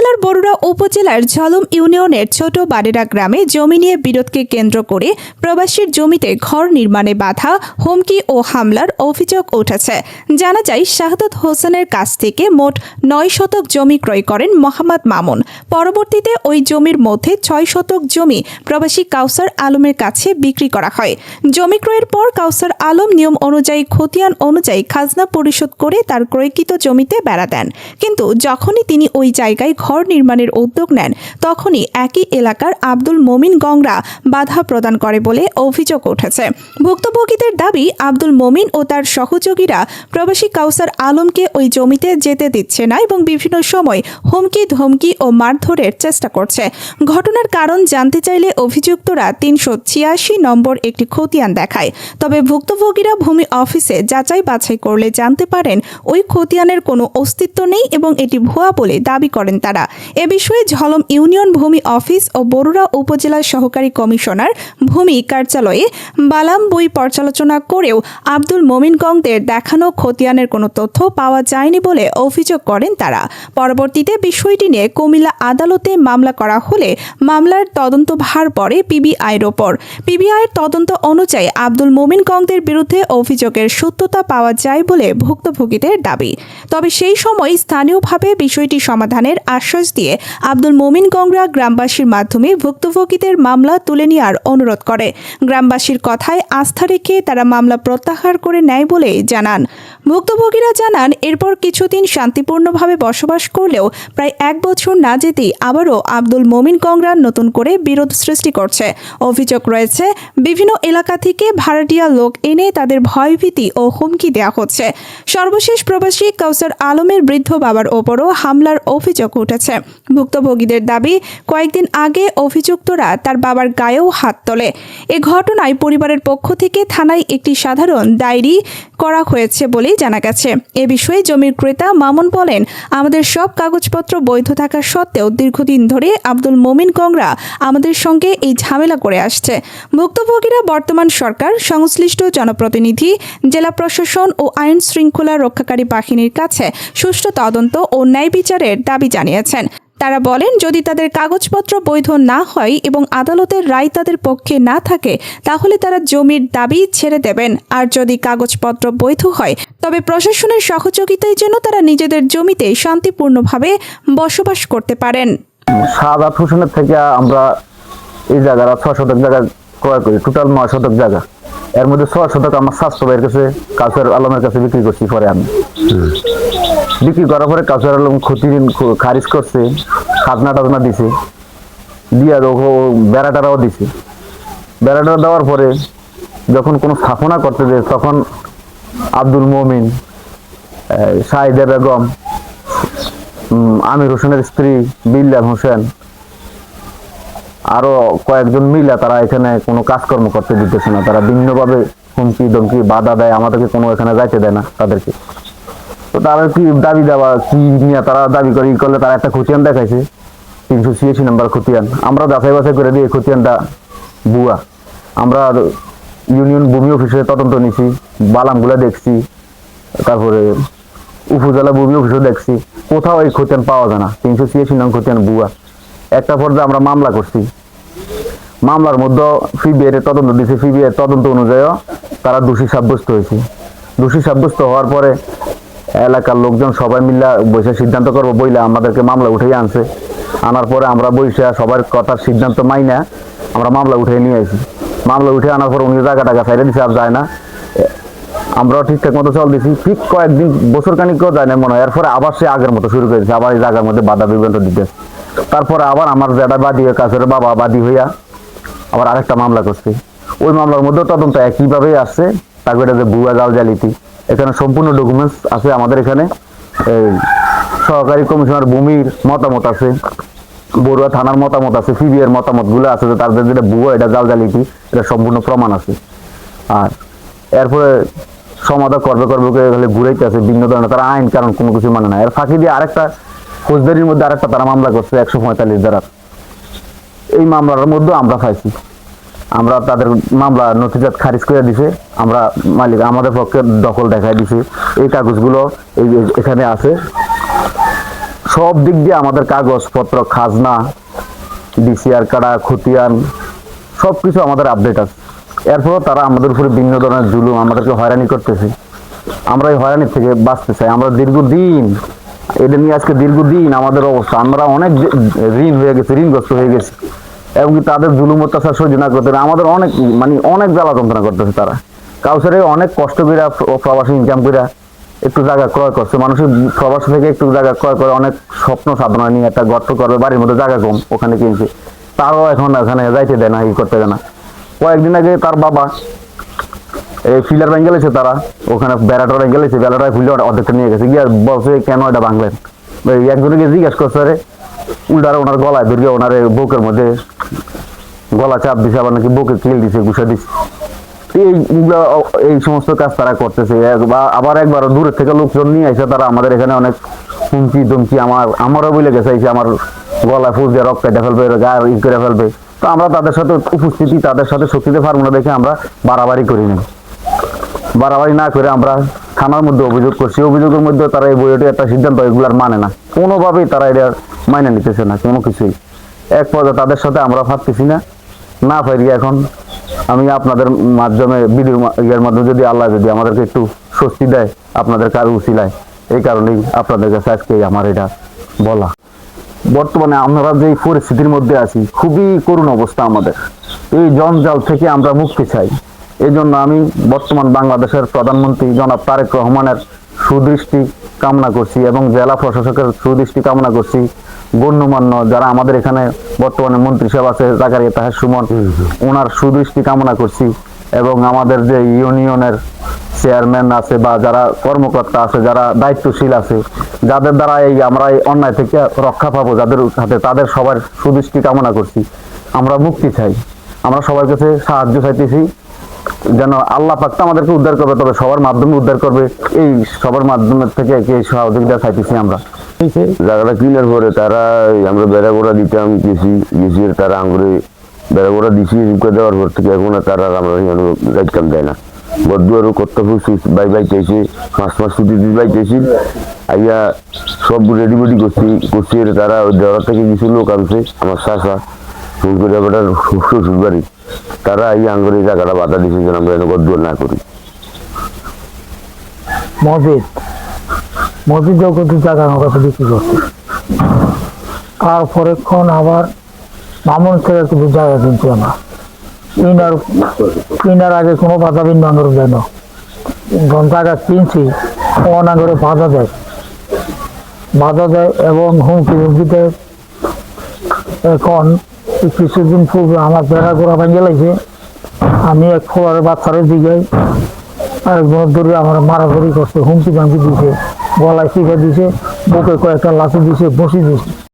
কুমিল্লার বরুড়া উপজেলার ঝলম ইউনিয়নের ছোট বাড়েরা গ্রামে জমি নিয়ে বিরোধকে কেন্দ্র করে প্রবাসীর জমিতে ঘর নির্মাণে বাধা, হুমকি ও হামলার অভিযোগ উঠেছে। জানা যায়, শাহাদত হোসেনের কাছ থেকে মোট 9 শতক জমি ক্রয় করেন মোহাম্মদ মামুন। পরবর্তীতে ওই জমির মধ্যে 6 শতক জমি প্রবাসী কাউসার আলমের কাছে বিক্রি করা হয়। জমি ক্রয়ের পর কাউসার আলম নিয়ম অনুযায়ী খতিয়ান অনুযায়ী খাজনা পরিশোধ করে তার ক্রয়কৃত জমিতে বেড়া দেন। কিন্তু যখনই তিনি ওই জায়গায় ঘর নির্মাণের উদ্যোগ নেন, তখনই একই এলাকার আব্দুল মমিন গংরা বাধা প্রদান করে বলে অভিযোগ উঠেছে। ভুক্তভোগীদের দাবি, আব্দুল মমিন ও তার সহযোগীরা প্রবাসী কাউসার আলমকে ওই জমিতে যেতে দিচ্ছে না এবং বিভিন্ন সময় হুমকি ধমকি ও মারধরের চেষ্টা করছে। ঘটনার কারণ জানতে চাইলে অভিযুক্তরা 386 নম্বর একটি খতিয়ান দেখায়। তবে ভুক্তভোগীরা ভূমি অফিসে যাচাই বাছাই করলে জানতে পারেন ওই খতিয়ানের কোনো অস্তিত্ব নেই এবং এটি ভুয়া বলে দাবি করেন তারা। এ বিষয়ে ঝলম ইউনিয়ন ভূমি অফিস ও বরুড়া উপজেলা সহকারী কমিশনার ভূমি কার্যালয়ে বালাম বই পর্যালোচনা করেও আব্দুল মমিন গংদের দেখানো খতিয়ানের কোনো তথ্য পাওয়া যায়নি বলে অভিযোগ করেন তারা। পরবর্তীতে বিষয়টি নিয়ে কুমিল্লা আদালতে মামলা করা হলে মামলার তদন্তভার পড়ে পিবিআইয়ের ওপর। পিবিআইয়ের তদন্ত অনুযায়ী আব্দুল মমিন গংদের বিরুদ্ধে অভিযোগের সত্যতা পাওয়া যায় বলে ভুক্তভোগীদের দাবি। তবে সেই সময় স্থানীয়ভাবে বিষয়টি সমাধানের আশ্বাস দিয়ে আব্দুল মমিন গংরা গ্রামবাসীর মাধ্যমে ভুক্তভোগীদের মামলা তুলে নেওয়ার অনুরোধ করে। গ্রামবাসীর কথায় আস্থা রেখে তারা মামলা প্রত্যাহার করে নেয় বলে জানান। ভুক্তভোগীরা জানান, এরপর কিছুদিন শান্তিপূর্ণভাবে বসবাস করলেও প্রায় 1 বছর না যেতেই আবারও আব্দুল মমিন গংরা নতুন করে বিরোধ সৃষ্টি করছে। অভিযোগ রয়েছে, বিভিন্ন এলাকা থেকে ভাড়াটিয়া লোক এনে তাদের ভয়ভীতি ও হুমকি দেওয়া হচ্ছে। সর্বশেষ প্রবাসী কাউসার আলমের বৃদ্ধ বাবার ওপরও হামলার অভিযোগ উঠেছে। ভুক্তভোগীদের দাবি, কয়েকদিন আগে অভিযুক্তরা তার বাবার গায়েও হাত তোলে। এ ঘটনায় পরিবারের পক্ষ থেকে থানায় একটি সাধারণ ডায়েরি করা হয়েছে বলেই জানা গেছে। এ বিষয়ে জমির ক্রেতা মামুন বলেন, আমাদের সব কাগজপত্র বৈধ থাকা সত্ত্বেও দীর্ঘদিন ধরে আব্দুল মমিন গংরা আমাদের সঙ্গে এই ঝামেলা করে আসছে। ভুক্তভোগীরা বর্তমান সরকার, সংশ্লিষ্ট জনপ্রতিনিধি, জেলা প্রশাসন ও আইন শৃঙ্খলা রক্ষাকারী বাহিনীর কাছে সুষ্ঠু তদন্ত ও ন্যায় বিচারের দাবি জানিয়েছেন। তারা বলেন, যদি তাদের কাগজপত্র বৈধ না হয় এবং আদালতের রায় তাদের পক্ষে না থাকে, তাহলে তারা জমির দাবি ছেড়ে দেবেন। আর যদি কাগজপত্র বৈধ হয়, তবে প্রশাসনের সহযোগিতায় যেন তারা নিজেদের জমিতে শান্তিপূর্ণভাবে বসবাস করতে পারেন। শাহাদাত হোসেনের থেকে আমরা এই জায়গাটা 6 শতক জায়গা ক্রয় করি, টোটাল 9 শতক জায়গা। এর মধ্যে 6 শতক আমার স্বাস্থ্য ভাইয়ের কাছে, কাউসার আলমের কাছে বিক্রি করছি। পরে আমি বিক্রি করার পরে কাউসার আলম ক্ষতিঋণ খারিজ করছে, খাজনা টাজনা দিছে, দিয়ে বেড়াটারাও দিছে। বেড়াটা দেওয়ার পরে যখন কোনো স্থাপনা করতে যায়, তখন আব্দুল মমিন, শাহিদা বেগম, আমির হোসেনের স্ত্রী বিল্লাল হোসেন, আরো কয়েকজন মিলা তারা এখানে কোনো কাজকর্ম করতে দিতেছে না। তারা ভিন্নভাবে হুমকি ধমকি বাধা দেয়, আমাদেরকে কোনো এখানে যাইতে দেয় না তাদেরকে। তো তারা কি দাবি দেওয়া কি নিয়ে তারা দাবি করে করলে তারা একটা খতিয়ান দেখাইছে, 386 নম্বর খতিয়ান। আমরা যাচাই বাছাই করে দিই খতিয়ানটা ভুয়া। আমরা ইউনিয়ন ভূমি অফিসে তদন্ত নিছি, বালামগুলা দেখছি, তারপরে উপজেলা ভূমি অফিসে দেখছি, কোথাও এই খতিয়ান পাওয়া যায় না। 386 নম্বর খতিয়ান ভুয়া। একটা পর্যায়ে আমরা মামলা করছি। মামলার মধ্যে সিবিআই তদন্ত দিয়েছে। সিবিআই তদন্ত অনুযায়ী তারা দোষী সাব্যস্ত হয়েছে। দোষী সাব্যস্ত হওয়ার পরে এলাকার লোকজন সবাই মিলে বসে সিদ্ধান্ত করবো বইলে আমাদেরকে মামলা উঠেই আনছে। আনার পরে আমরা বসে সবার কথার সিদ্ধান্ত মাইনা আমরা মামলা উঠে নিয়ে আসি। মামলা উঠে আনার পর উনি জায়গা টাকা সাইডে দিচ্ছে, আর যায় না। আমরাও ঠিকঠাক মতো চল দিছি। ঠিক কয়েকদিন, বছর খানিকও যায় না মনে হয়। এরপরে আবার সে আগের মতো শুরু করেছে, আবার এই জায়গার মধ্যে বাধা বিভ্রান্ত দিতে। তারপরে আবার আমার যেটা বাদী হয়ে কাছের বাবা বাদী হইয়া আবার আরেকটা মামলা করছে। ওই মামলার মধ্যে তদন্ত একইভাবেই আসছে। তারপরে এটা যে ভুয়া জাল জালিতি, এখানে সম্পূর্ণ ডকুমেন্টস আছে আমাদের এখানে। এই সহকারী কমিশনার ভূমির মতামত আছে, বড়ুয়া থানার মতামত আছে, সিবিআইয়ের মতামতগুলো আছে যে তাদের যেটা ভুয়া, এটা জাল জালিতি, এটা সম্পূর্ণ প্রমাণ আছে। আর এরপরে সমাধান করবে খালি ঘুরাইতে আছে ভিন্ন ধরনের। তারা আইন কারণ কোনো কিছু মানে না। এর ফাঁকি দিয়ে আরেকটা ফৌজদারির মধ্যে আরেকটা তারা মামলা করছে 145 ধারার। এই মামলার মধ্যে আমরা পাইছি, আমরা তাদের মামলা নথিজাত খারিজ করে দিছে। আমরা মালিক আমাদের পক্ষে দখল দেখাই দিছি। এই কাগজগুলো এখানে আছে। সব দিক দিয়ে আমাদের কাগজপত্র, খাজনা, ডিসিআর কাটা, খতিয়ান সবকিছু আমাদের আপডেট আছে। এরপরও তারা আমাদের উপরে বিভিন্ন ধরনের জুলুম, আমাদেরকে হয়রানি করতেছে। আমরা এই হয়রানির থেকে বাঁচতে চাই। আমরা দীর্ঘদিন এটা নিয়ে আজকে দীর্ঘদিন আমাদের অবস্থা, আমরা অনেক ঋণ হয়ে গেছি, ঋণগ্রস্ত হয়ে গেছি। এবং কি তাদের জুলুম অত্যাচার সহ্য না করতে পেরে আমাদের অনেক অনেক জ্বালা যন্ত্রণা করতেছে তারা। কাউসারে অনেক কষ্ট করে প্রবাসী ইনকাম করে একটু জায়গা ক্রয় করছে, মানুষের প্রবাস থেকে একটু জায়গা ক্রয় করে অনেক স্বপ্ন সাধনা নিয়ে একটা গর্ত করবে, বাড়ির মধ্যে জায়গা কম ওখানে কিনছে, তারও এখন ওখানে যাইতে দেয় না, ই করতে দেয় না। কয়েকদিন আগে তার বাবা এই ফিলার ভেঙে গেছে, তারা ওখানে বেড়াটা ভেঙে গেছে, বেড়াটা ফুলে অর্ধেকটা নিয়ে গেছে, গিয়ে বলছে কেন এটা ভাঙলেন। একজনকে জিজ্ঞেস করছে, রে উল্টারে ওনার গলায় ধরে ওনার বুকের মধ্যে গলা চাপ দিছে, আবার নাকি বুকে কিল দিছে, ঘুষা দিছে। এই সমস্ত কাজ তারা করতেছে। আবার একবার দূরের থেকে লোকজন নিয়ে আসে, তারা আমাদের এখানে অনেক হুমকি ধমকি, আমারও বলে গেছে আমার গলায় ফুল দিয়ে রক্ত কেটে ফেলবে, গায়ে ই করে ফেলবে। তো আমরা তাদের সাথে উপস্থিতি, তাদের সাথে শক্তিতে পারবো না দেখে আমরা বাড়াবাড়ি করি না। বাড়াবাড়ি না করে আমরা থানার মধ্যে অভিযোগ করছি। অভিযোগের মধ্যে তারা এই বইটি একটা সিদ্ধান্ত এগুলার মানে না, কোনোভাবেই তারা এটা মাইনে নিতেছে না, কোনো কিছুই। এক পর্যায়ে তাদের সাথে আমরা পারতেছি না পারি। এখন আমি আপনাদের মাধ্যমে ভিডিও ইয়ের মাধ্যমে যদি আল্লাহ যদি আমাদেরকে একটু স্বস্তি দেয়, আপনাদের কার উছিলায়, এই কারণেই আপনাদের কাছে আজকে আমার এটা বলা। বর্তমানে আমরা যে পরিস্থিতির মধ্যে আছি, খুবই করুণ অবস্থা আমাদের। এই জঞ্জাল থেকে আমরা মুক্তি চাই। এই জন্য আমি বর্তমান বাংলাদেশের প্রধানমন্ত্রী জনাব তারেক রহমানের সুদৃষ্টি কামনা করছি এবং জেলা প্রশাসকের সুদৃষ্টি কামনা করছি। গণ্যমান্য যারা আমাদের এখানে বর্তমানে মন্ত্রী সাহেব আছে, জাকারিয়া তাহের সুমন, ওনার সুদৃষ্টি কামনা করছি। এবং আমাদের যে ইউনিয়নের চেয়ারম্যান আছে বা যারা কর্মকর্তা আছে, যারা দায়িত্বশীল আছে, যাদের দ্বারা আমরা এই অন্যায় থেকে রক্ষা পাবো, যাদের হাতে, তাদের সবার সুদৃষ্টি কামনা করছি। আমরা মুক্তি চাই, আমরা সবার কাছে সাহায্য চাইতেছি, যেন আল্লাহ পাক তো আমাদেরকে উদ্ধার করবে, তবে সবার মাধ্যমে উদ্ধার করবে। এই সবার মাধ্যমে থেকে সহযোগিতা চাইতেছি আমরা। জায়গাটা কিনার পরে তারা আমরা বেড়া গোড়া দিতাম, গেছি তারা আঙুরে বেড়া গোড়া দিছি, দেওয়ার পর থেকে এখন তারা আমরা যাইতাম দেয় না। বদুয়ারও কত বাই চাইছে, মাস ছুটি বাইতেছি, আইয়া সব রেডি বেডি করছি। তারা ওই দেওয়ার থেকে কিছু লোক আনছে, আমার শাসা ফোন করে বেটার শ্বশুর বাড়ি, তারা এই আঙ্গুরে জায়গাটা বাধা দিচ্ছে যেন আমরা বদুয়ার না করি। মসজিদ কিন্তু জায়গা আমার কাছে বিক্রি করছে। তারপরে আবার মামুন থেকে কিন্তু জায়গা কিনছি আমরা। কিনার আগে কোনো বাধা বিন্দু আঙ্গুর দেয় না, যখন জায়গা কিনছি অনাঙ্গরে বাধা দেয় এবং হুমকি দেয়। এখন কিছুদিন পূর্বে আমার বেড়া গোড়া ভেঙে লাগছে, আমি এক ফোয়ারের বাচ্চারের দিকে আরেকজনের দূরে আমার মারামারি করছে, হুমকি ভাঙি দিছে, গলায় শিখে দিছে, বুকে কয়েকটা লাঠি দিছে, বসি দিছে।